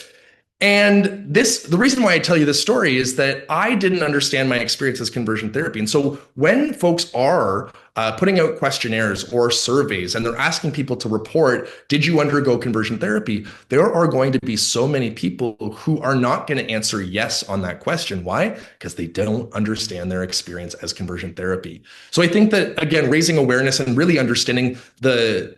And the reason why I tell you this story is that I didn't understand my experience as conversion therapy. And so when folks are putting out questionnaires or surveys and they're asking people to report, did you undergo conversion therapy? There are going to be so many people who are not going to answer yes on that question. Why? Because they don't understand their experience as conversion therapy. So I think that, again, raising awareness and really understanding the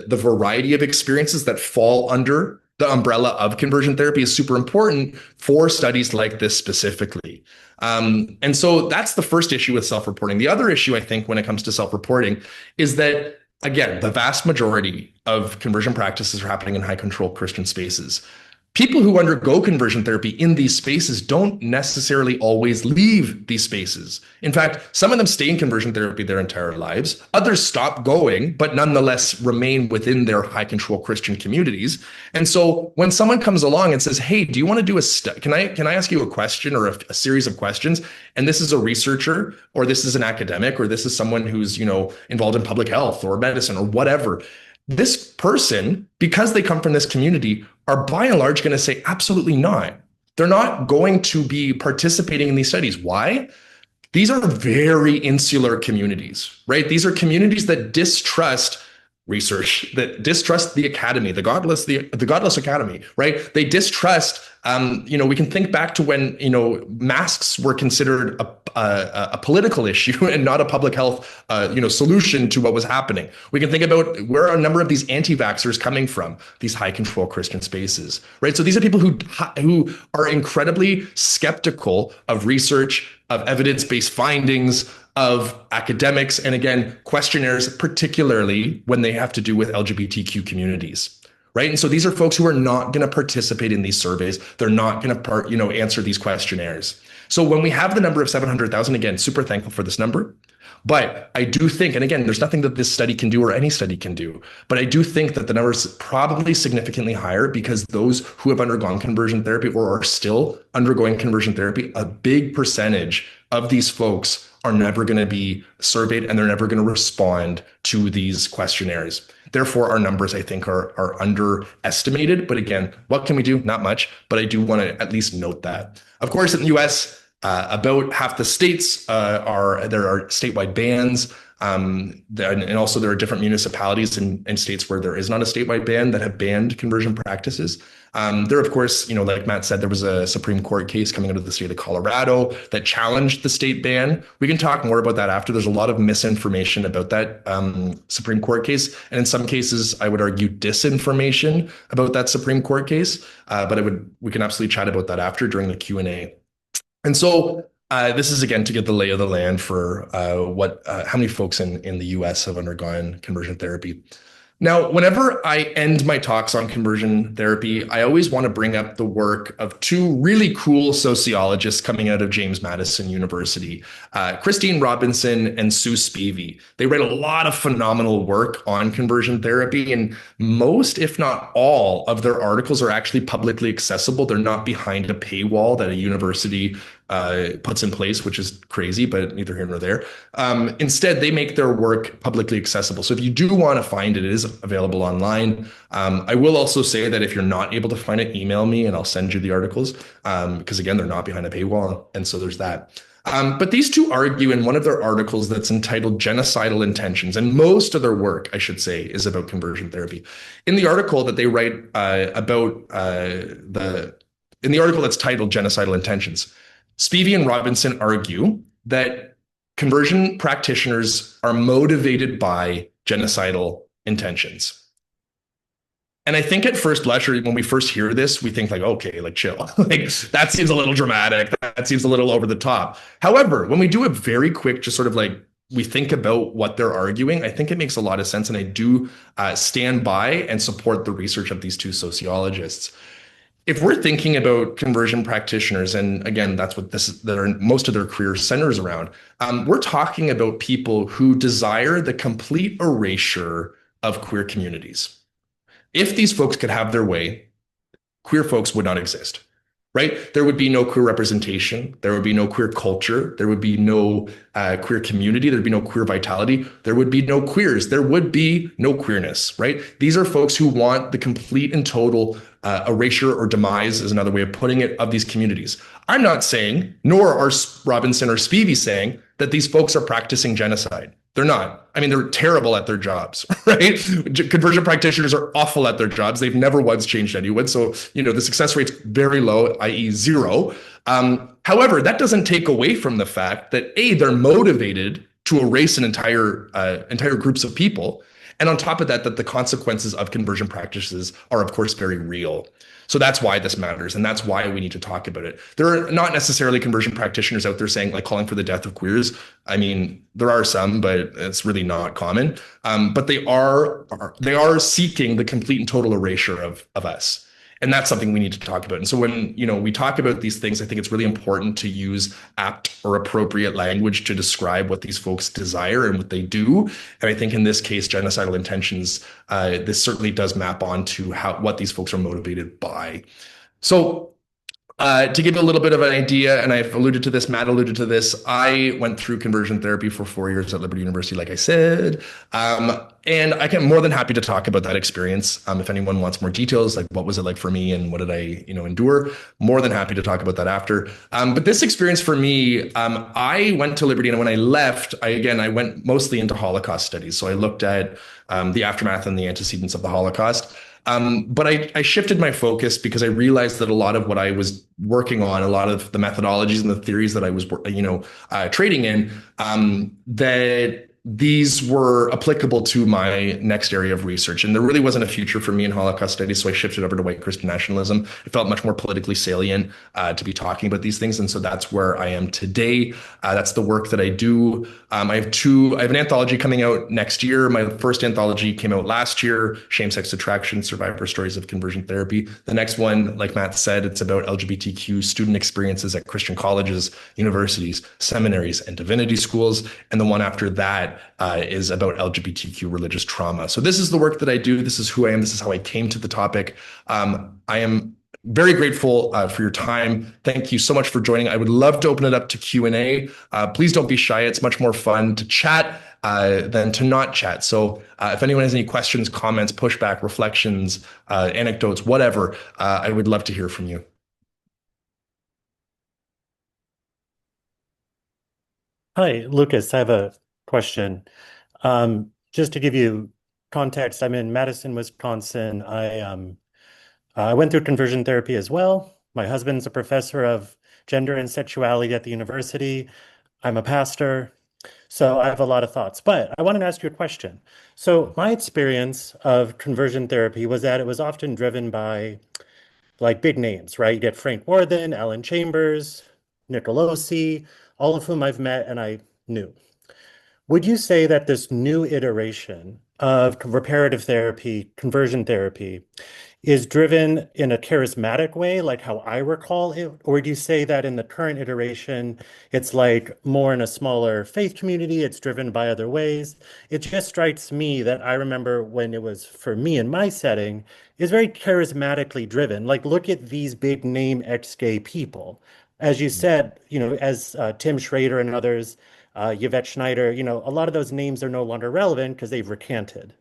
variety of experiences that fall under the umbrella of conversion therapy is super important for studies like this specifically. And so that's the first issue with self-reporting. The other issue, I think, when it comes to self-reporting is that, again, the vast majority of conversion practices are happening in high control Christian spaces. People who undergo conversion therapy in these spaces don't necessarily always leave these spaces. In fact, some of them stay in conversion therapy their entire lives. Others stop going, but nonetheless remain within their high control Christian communities. And so when someone comes along and says, "Hey, do you want to do a study? Can I ask you a question or a series of questions?" And this is a researcher, or this is an academic, or this is someone who's, involved in public health or medicine or whatever. This person, because they come from this community, are by and large going to say, absolutely not. They're not going to be participating in these studies. Why? These are very insular communities, right? These are communities that distrust research, that distrust the academy, the godless academy, right? They distrust, we can think back to when, masks were considered a political issue and not a public health, solution to what was happening. We can think about where a number of these anti-vaxxers coming from, these high control Christian spaces, right? So these are people who are incredibly skeptical of research, of evidence-based findings, of academics, and again, questionnaires, particularly when they have to do with LGBTQ communities, right? And so these are folks who are not going to participate in these surveys. They're not going to, answer these questionnaires. So when we have the number of 700,000, again, super thankful for this number. But I do think, and again, there's nothing that this study can do or any study can do, but I do think that the number is probably significantly higher because those who have undergone conversion therapy or are still undergoing conversion therapy, a big percentage of these folks are never going to be surveyed and they're never going to respond to these questionnaires. Therefore, our numbers, I think, are underestimated. But again, what can we do? Not much, but I do want to at least note that. Of course, in the US, about half the states there are statewide bans And also there are different municipalities and states where there is not a statewide ban that have banned conversion practices. There, of course, like Matt said, there was a Supreme Court case coming out of the state of Colorado that challenged the state ban. We can talk more about that after. There's a lot of misinformation about that Supreme Court case, and in some cases, I would argue disinformation about that Supreme Court case. But we can absolutely chat about that after during the Q&A. And so this is again to get the lay of the land for how many folks in the US have undergone conversion therapy. Now, whenever I end my talks on conversion therapy, I always want to bring up the work of two really cool sociologists coming out of James Madison University, Christine Robinson and Sue Spivey. They write a lot of phenomenal work on conversion therapy, and most, if not all, of their articles are actually publicly accessible. They're not behind a paywall that a university puts in place, which is crazy, but neither here nor there. Instead, they make their work publicly accessible. So if you do want to find it, it is available online. I will also say that if you're not able to find it, email me and I'll send you the articles, because again, they're not behind a paywall. And so there's that. But these two argue in one of their articles that's entitled Genocidal Intentions, and most of their work, I should say, is about conversion therapy. In the article that they write in the article that's titled Genocidal Intentions, Spivey and Robinson argue that conversion practitioners are motivated by genocidal intentions. And I think at first blush, or when we first hear this, we think like, okay, like chill. Like that seems a little dramatic. That seems a little over the top. However, when we do a very quick, just sort of like we think about what they're arguing, I think it makes a lot of sense. And I do stand by and support the research of these two sociologists. If we're thinking about conversion practitioners, and again, that's what most of their career centers around, we're talking about people who desire the complete erasure of queer communities. If these folks could have their way, queer folks would not exist, right? There would be no queer representation. There would be no queer culture. There would be no queer community. There'd be no queer vitality. There would be no queers. There would be no queerness, right? These are folks who want the complete and total erasure or demise, is another way of putting it, of these communities. I'm not saying, nor are Robinson or Spivey saying, that these folks are practicing genocide. They're not. I mean, they're terrible at their jobs, right? Conversion practitioners are awful at their jobs. They've never once changed anyone. So, the success rate's very low, i.e. zero. However, that doesn't take away from the fact that they're motivated to erase entire groups of people. And on top of that, that the consequences of conversion practices are, of course, very real. So that's why this matters. And that's why we need to talk about it. There are not necessarily conversion practitioners out there saying, like, calling for the death of queers. I mean, there are some, but it's really not common. But they are seeking the complete and total erasure of us. And that's something we need to talk about. And so when, we talk about these things, I think it's really important to use apt or appropriate language to describe what these folks desire and what they do. And I think in this case, genocidal intentions, this certainly does map onto what these folks are motivated by. So to give you a little bit of an idea, and I've alluded to this, Matt alluded to this, I went through conversion therapy for 4 years at Liberty University, like I said. And I can more than happy to talk about that experience. If anyone wants more details, like what was it like for me and what did I, endure, more than happy to talk about that after. But this experience for me, I went to Liberty, and when I left, I went mostly into Holocaust studies. So I looked at the aftermath and the antecedents of the Holocaust. But I shifted my focus because I realized that a lot of what I was working on, a lot of the methodologies and the theories that I was, trading in, that these were applicable to my next area of research. And there really wasn't a future for me in Holocaust studies, so I shifted over to white Christian nationalism. It felt much more politically salient to be talking about these things. And so that's where I am today. That's the work that I do. I have an anthology coming out next year. My first anthology came out last year, Shame, Sex, Attraction, Survivor Stories of Conversion Therapy. The next one, like Matt said, it's about LGBTQ student experiences at Christian colleges, universities, seminaries, and divinity schools. And the one after that is about LGBTQ religious trauma. So this is the work that I do. This is who I am. This is how I came to the topic. I am very grateful for your time. Thank you so much for joining. I would love to open it up to Q&A. Please don't be shy. It's much more fun to chat than to not chat. So if anyone has any questions, comments, pushback, reflections, anecdotes, whatever, I would love to hear from you. Hi, Lucas. I have a question. Just to give you context, I'm in Madison, Wisconsin. I went through conversion therapy as well. My husband's a professor of gender and sexuality at the university. I'm a pastor, so I have a lot of thoughts. But I wanted to ask you a question. So my experience of conversion therapy was that it was often driven by like big names, right? You get Frank Worthen, Alan Chambers, Nicolosi, all of whom I've met and I knew. Would you say that this new iteration of reparative therapy, conversion therapy, is driven in a charismatic way, like how I recall it? Or do you say that in the current iteration, it's like more in a smaller faith community, it's driven by other ways? It just strikes me that I remember when it was for me in my setting, is very charismatically driven. Like, look at these big name ex-gay people. As you said, as Tim Schrader and others, Yvette Schneider, a lot of those names are no longer relevant because they've recanted.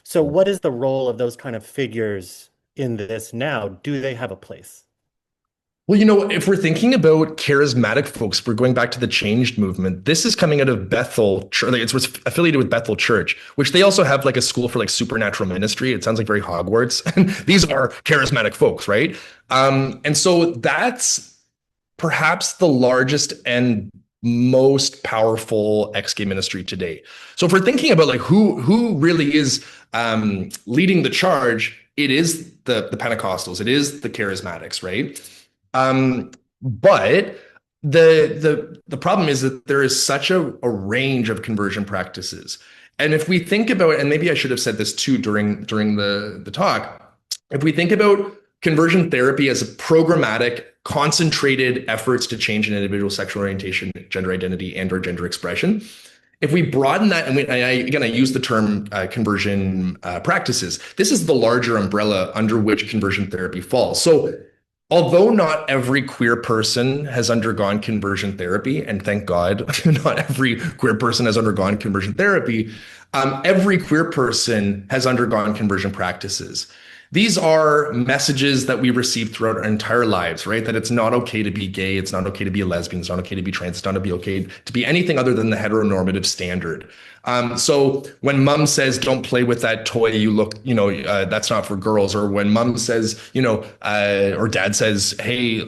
So what is the role of those kind of figures in this now? Do they have a place? Well, if we're thinking about charismatic folks, we're going back to the changed movement. This is coming out of Bethel Church. Like, it's affiliated with Bethel Church, which they also have like a school for like supernatural ministry. It sounds like very Hogwarts. And these are charismatic folks, right? And so that's perhaps the largest and most powerful ex-gay ministry today. So if we're thinking about like who really is leading the charge, it is the Pentecostals, it is the charismatics, right? But the problem is that there is such a range of conversion practices. And if we think about, and maybe I should have said this too during the talk, if we think about conversion therapy as a programmatic, concentrated efforts to change an individual's sexual orientation, gender identity, and or gender expression, if we broaden that, and I use the term conversion practices, this is the larger umbrella under which conversion therapy falls. So although not every queer person has undergone conversion therapy, and thank God, not every queer person has undergone conversion therapy, every queer person has undergone conversion practices. These are messages that we receive throughout our entire lives, right? That it's not okay to be gay, it's not okay to be a lesbian, it's not okay to be trans, it's not okay to be anything other than the heteronormative standard. So when mom says, don't play with that toy, you look, that's not for girls. Or when mom says, or dad says, hey,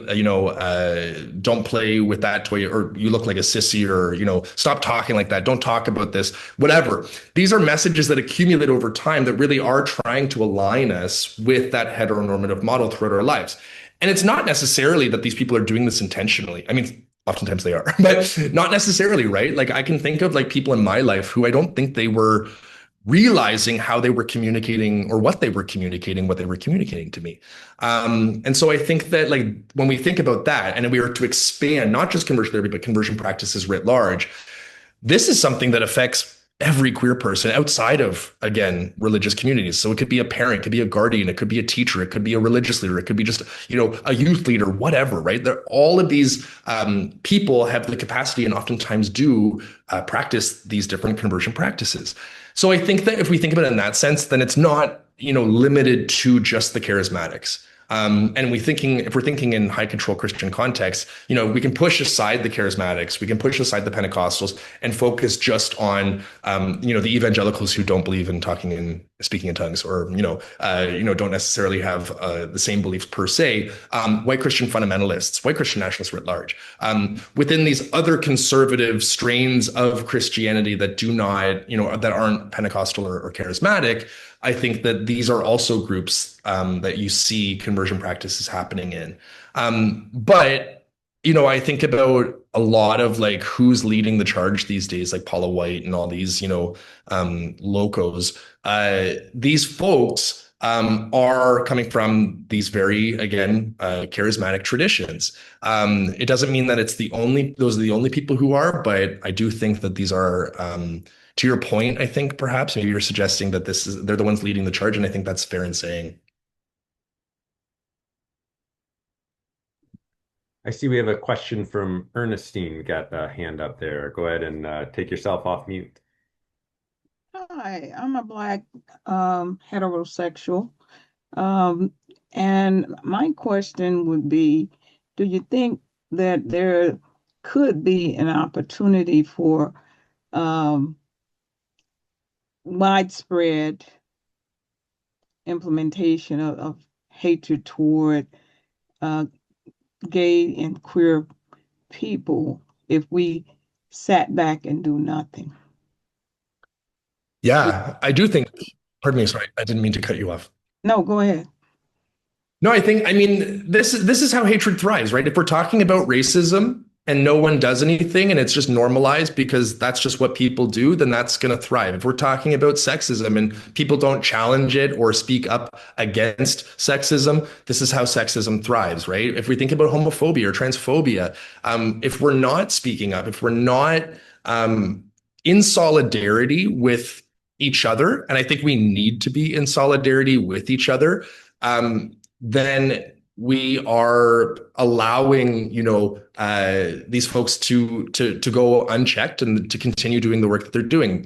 don't play with that toy, or you look like a sissy, or, stop talking like that. Don't talk about this, whatever. These are messages that accumulate over time that really are trying to align us with that heteronormative model throughout our lives. And it's not necessarily that these people are doing this intentionally. I mean, oftentimes they are, but not necessarily, right? Like I can think of like people in my life who I don't think they were realizing how they were communicating or what they were communicating to me. And so I think that like when we think about that and we are to expand not just conversion therapy, but conversion practices writ large, this is something that affects every queer person outside of, again, religious communities. So it could be a parent, it could be a guardian, it could be a teacher, it could be a religious leader, it could be just, a youth leader, whatever, right? All of these people have the capacity and oftentimes do practice these different conversion practices. So I think that if we think about it in that sense, then it's not, limited to just the charismatics. And if we're thinking in high control Christian context, we can push aside the charismatics, we can push aside the Pentecostals and focus just on, the evangelicals who don't believe in speaking in tongues, or, don't necessarily have the same beliefs per se, white Christian fundamentalists, white Christian nationalists writ large, within these other conservative strains of Christianity that do not, that aren't Pentecostal or charismatic. I think that these are also groups that you see conversion practices happening in. But, I think about a lot of like who's leading the charge these days, like Paula White and all these, locos. These folks are coming from these very, again, charismatic traditions. It doesn't mean that those are the only people who are, but I do think that these are, to your point, I think perhaps maybe you're suggesting that they're the ones leading the charge, and I think that's fair in saying. I see we have a question from Ernestine. We got a hand up there. Go ahead and take yourself off mute. Hi, I'm a Black heterosexual. And my question would be, do you think that there could be an opportunity for um, widespread implementation of hatred toward uh, gay and queer people if we sat back and do nothing. Yeah, I do think, pardon me, sorry, I didn't mean to cut you off. No, go ahead. No, I mean, this is how hatred thrives, right? If we're talking about racism and no one does anything and it's just normalized because that's just what people do, then that's going to thrive. If we're talking about sexism and people don't challenge it or speak up against sexism, this is how sexism thrives, right? If we think about homophobia or transphobia, if we're not speaking up, if we're not in solidarity with each other, and I think we need to be in solidarity with each other, then we are allowing, these folks to go unchecked and to continue doing the work that they're doing.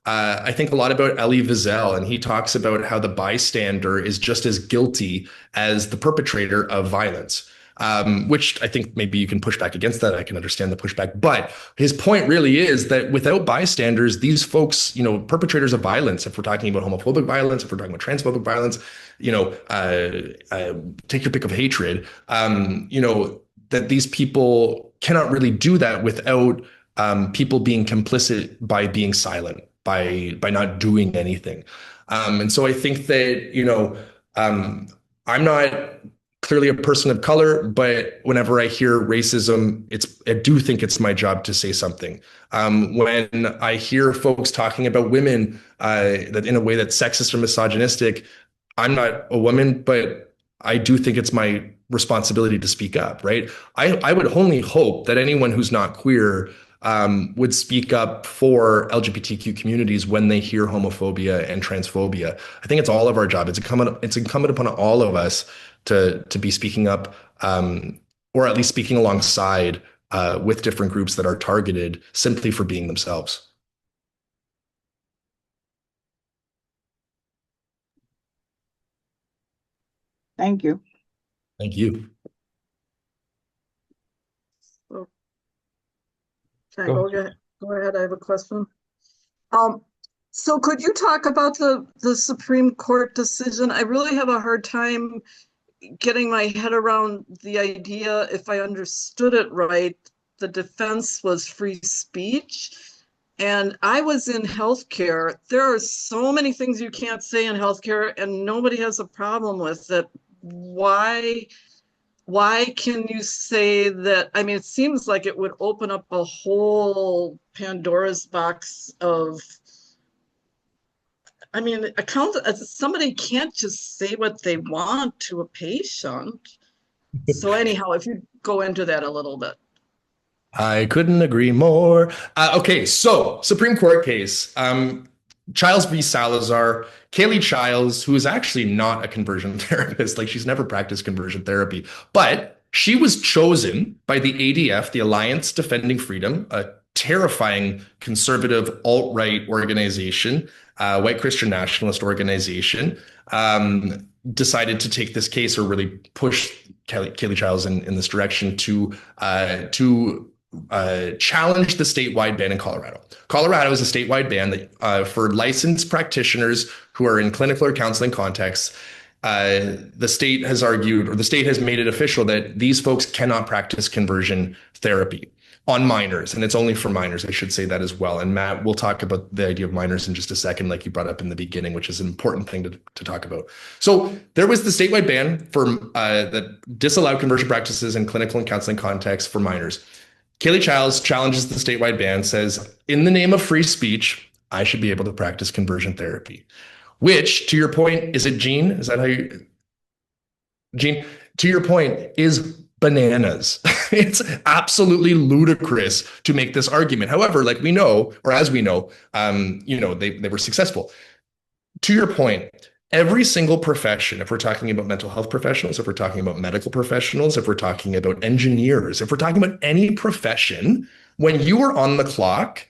I think a lot about Elie Wiesel, and he talks about how the bystander is just as guilty as the perpetrator of violence. Which I think maybe you can push back against that. I can understand the pushback, but his point really is that without bystanders, these folks, perpetrators of violence, if we're talking about homophobic violence, if we're talking about transphobic violence, take your pick of hatred, that these people cannot really do that without people being complicit by being silent, by not doing anything. And so I think that, I'm not clearly a person of color, but whenever I hear racism, I do think it's my job to say something. When I hear folks talking about women that in a way that's sexist or misogynistic, I'm not a woman, but I do think it's my responsibility to speak up, right? I would only hope that anyone who's not queer would speak up for LGBTQ communities when they hear homophobia and transphobia. I think it's all of our job. It's incumbent upon all of us to be speaking up, or at least speaking alongside with different groups that are targeted simply for being themselves. Thank you. Thank you. Go ahead. I have a question. So could you talk about the Supreme Court decision? I really have a hard time getting my head around the idea. If I understood it right, the defense was free speech. And I was in healthcare. There are so many things you can't say in healthcare, and nobody has a problem with it. Why can you say that? I mean, it seems like it would open up a whole Pandora's box of, I mean, somebody can't just say what they want to a patient. So anyhow, if you go into that a little bit. I couldn't agree more. Okay, so Supreme Court case. Chiles v. Salazar, Kaylee Chiles, who is actually not a conversion therapist, like she's never practiced conversion therapy, but she was chosen by the ADF, the Alliance Defending Freedom, a terrifying conservative alt-right organization, white Christian nationalist organization, decided to take this case or really push Kaylee Chiles in this direction to challenge the statewide ban in Colorado. Colorado is a statewide ban that for licensed practitioners who are in clinical or counseling contexts. The state has argued, or the state has made it official, that these folks cannot practice conversion therapy on minors, and it's only for minors. I should say that as well. And Matt, we'll talk about the idea of minors in just a second, like you brought up in the beginning, which is an important thing to talk about. So there was the statewide ban for that disallowed conversion practices in clinical and counseling contexts for minors. Kaylee Chiles challenges the statewide ban, says, in the name of free speech, I should be able to practice conversion therapy. Which, to your point, is it Jean? Is that how you... Jean, to your point, is bananas. It's absolutely ludicrous to make this argument. However, like we know, or as we know, they were successful. To your point, every single profession, if we're talking about mental health professionals, if we're talking about medical professionals, if we're talking about engineers, if we're talking about any profession, when you are on the clock,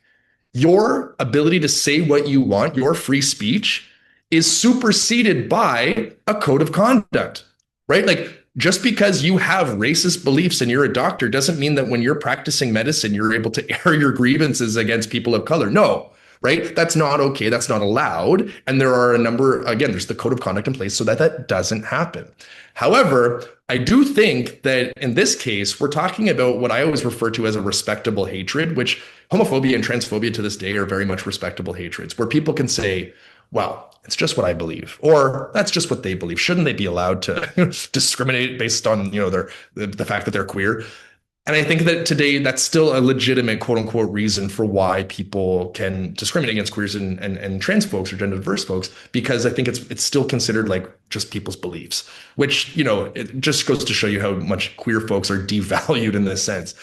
your ability to say what you want, your free speech, is superseded by a code of conduct, right? Like Just because you have racist beliefs and you're a doctor doesn't mean that when you're practicing medicine, you're able to air your grievances against people of color. No, right? That's not okay. That's not allowed. And there are a number, again, there's the code of conduct in place so that that doesn't happen. However, I do think that in this case, we're talking about what I always refer to as a respectable hatred, which homophobia and transphobia to this day are very much respectable hatreds, where people can say, well, it's just what I believe, or that's just what they believe. Shouldn't they be allowed to discriminate based on, the fact that they're queer? And I think that today that's still a legitimate quote unquote reason for why people can discriminate against queers and trans folks or gender diverse folks, because I think it's still considered like just people's beliefs, which, it just goes to show you how much queer folks are devalued in this sense.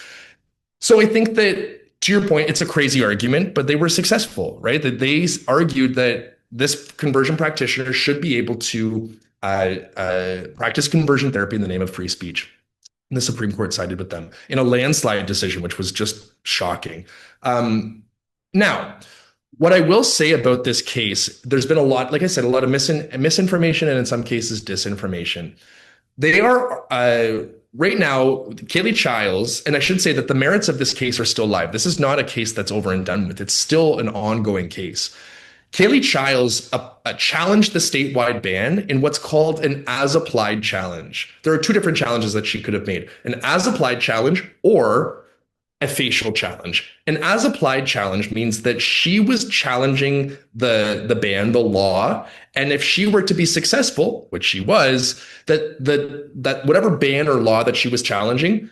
So I think that, to your point, it's a crazy argument, but they were successful, right? That they argued that this conversion practitioner should be able to practice conversion therapy in the name of free speech. And the Supreme Court sided with them in a landslide decision, which was just shocking. Now, what I will say about this case, there's been a lot, like I said, a lot of misinformation and in some cases disinformation. They are right now, Kaylee Chiles, and I should say that the merits of this case are still live. This is not a case that's over and done with. It's still an ongoing case. Kaylee Chiles challenged the statewide ban in what's called an as-applied challenge. There are two different challenges that she could have made: an as-applied challenge or a facial challenge. An as-applied challenge means that she was challenging the ban, the law, and if she were to be successful, which she was, that whatever ban or law that she was challenging,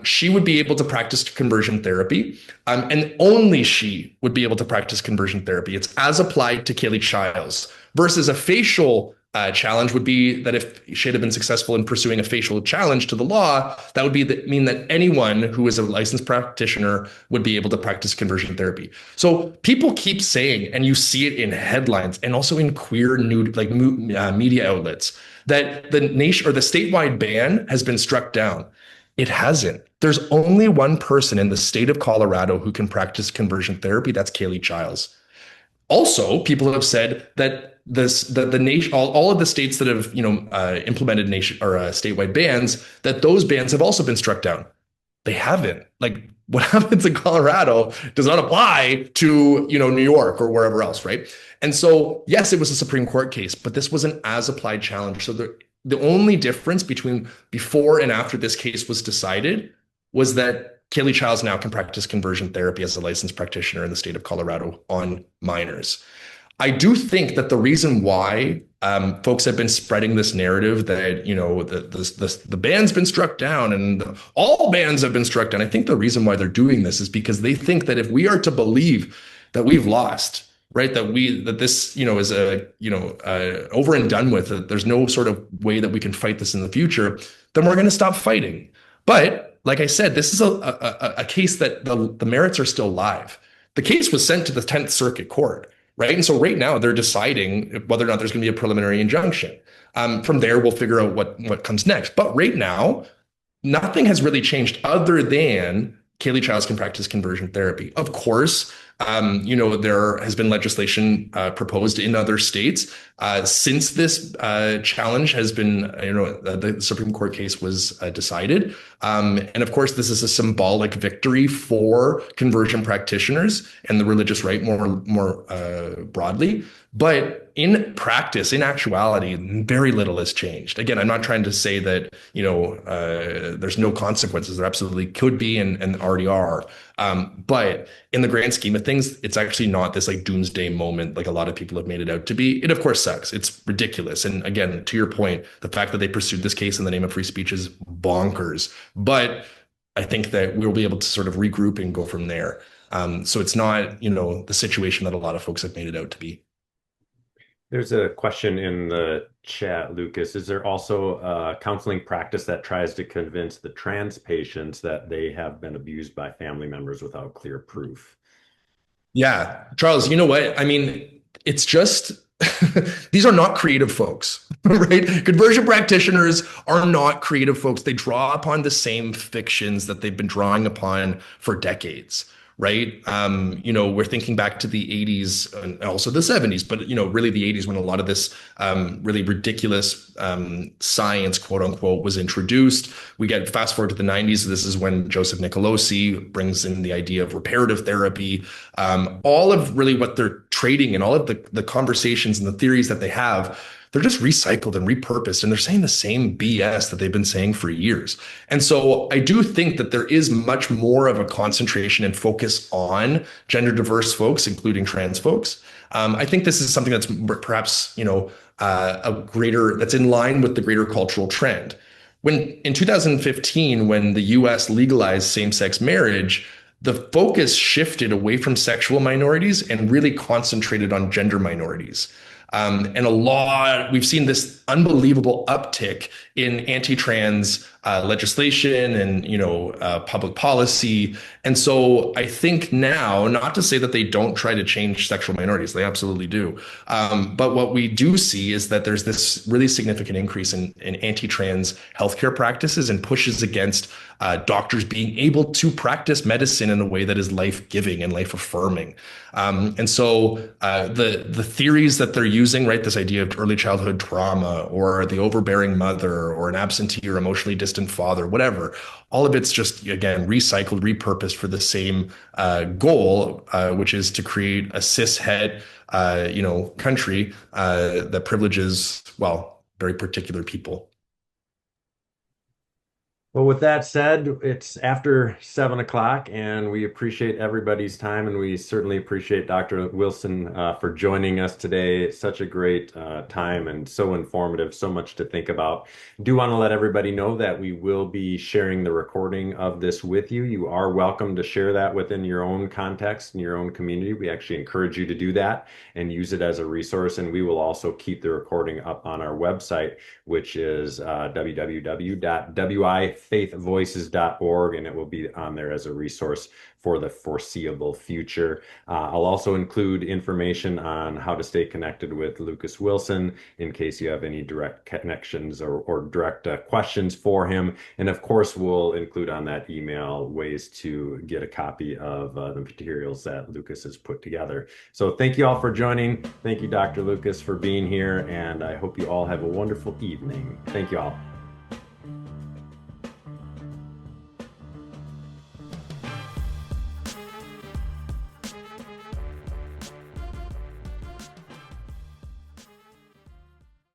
she would be able to practice conversion therapy, and only she would be able to practice conversion therapy. It's as applied to Kaylee Chiles, versus a facial challenge would be that if she had been successful in pursuing a facial challenge to the law, that would mean that anyone who is a licensed practitioner would be able to practice conversion therapy. So people keep saying, and you see it in headlines and also in queer media outlets, that the nation or the statewide ban has been struck down. It hasn't. There's only one person in the state of Colorado who can practice conversion therapy. That's Kaylee Chiles. Also, people have said that the nation, all of the states that have implemented statewide bans, that those bans have also been struck down. They haven't. Like, what happens in Colorado does not apply to New York or wherever else, right? And so, yes, it was a Supreme Court case, but this was an as-applied challenge. So the only difference between before and after this case was decided was that Kaylee Chiles now can practice conversion therapy as a licensed practitioner in the state of Colorado on minors. I do think that the reason why folks have been spreading this narrative that the ban's been struck down and all bans have been struck down, I think the reason why they're doing this is because they think that if we are to believe that we've lost, right, that this is over and done with, that there's no sort of way that we can fight this in the future, then we're going to stop fighting. But like I said, this is a case that the merits are still live. The case was sent to the 10th Circuit Court, right? And so right now they're deciding whether or not there's going to be a preliminary injunction. From there, we'll figure out what comes next. But right now, nothing has really changed other than Kaylee Chiles can practice conversion therapy. Of course, there has been legislation proposed in other states since this challenge has been, the Supreme Court case was decided. And of course, this is a symbolic victory for conversion practitioners and the religious right more broadly. But in practice, in actuality, very little has changed. Again, I'm not trying to say that, there's no consequences. There absolutely could be and already are. But in the grand scheme of things, it's actually not this like doomsday moment like a lot of people have made it out to be. It, of course, sucks. It's ridiculous. And again, to your point, the fact that they pursued this case in the name of free speech is bonkers. But I think that we'll be able to sort of regroup and go from there. So it's not, the situation that a lot of folks have made it out to be. There's a question in the chat, Lucas. Is there also a counseling practice that tries to convince the trans patients that they have been abused by family members without clear proof? Yeah, Charles, you know what? I mean, it's just, these are not creative folks, right? Conversion practitioners are not creative folks. They draw upon the same fictions that they've been drawing upon for decades, right? We're thinking back to the 80s and also the 70s, but really the 80s when a lot of this really ridiculous science, quote unquote, was introduced. We get fast forward to the 90s. This is when Joseph Nicolosi brings in the idea of reparative therapy. All of really what they're trading and all of the conversations and the theories that they have, they're just recycled and repurposed, and they're saying the same BS that they've been saying for years. And so I do think that there is much more of a concentration and focus on gender diverse folks, including trans folks. I think this is something that's perhaps, that's in line with the greater cultural trend. When in 2015, when the US legalized same-sex marriage, the focus shifted away from sexual minorities and really concentrated on gender minorities. And we've seen this unbelievable uptick in anti-trans legislation and, public policy. And so I think now, not to say that they don't try to change sexual minorities, they absolutely do. But what we do see is that there's this really significant increase in anti-trans healthcare practices and pushes against doctors being able to practice medicine in a way that is life-giving and life-affirming. And so the theories that they're using, right, this idea of early childhood trauma or the overbearing mother or an absentee or emotionally distant father, whatever, all of it's just, again, recycled, repurposed for the same goal, which is to create a cis-het, country that privileges, well, very particular people. Well, with that said, it's after 7 o'clock, and we appreciate everybody's time, and we certainly appreciate Dr. Wilson for joining us today. It's such a great time and so informative, so much to think about. Do want to let everybody know that we will be sharing the recording of this with you. You are welcome to share that within your own context and your own community. We actually encourage you to do that and use it as a resource, and we will also keep the recording up on our website, which is www.wifaithvoices.org, and it will be on there as a resource for the foreseeable future. I'll also include information on how to stay connected with Lucas Wilson in case you have any direct connections or direct questions for him. And of course, we'll include on that email ways to get a copy of the materials that Lucas has put together. So thank you all for joining. Thank you, Dr. Lucas, for being here, and I hope you all have a wonderful evening. Thank you all.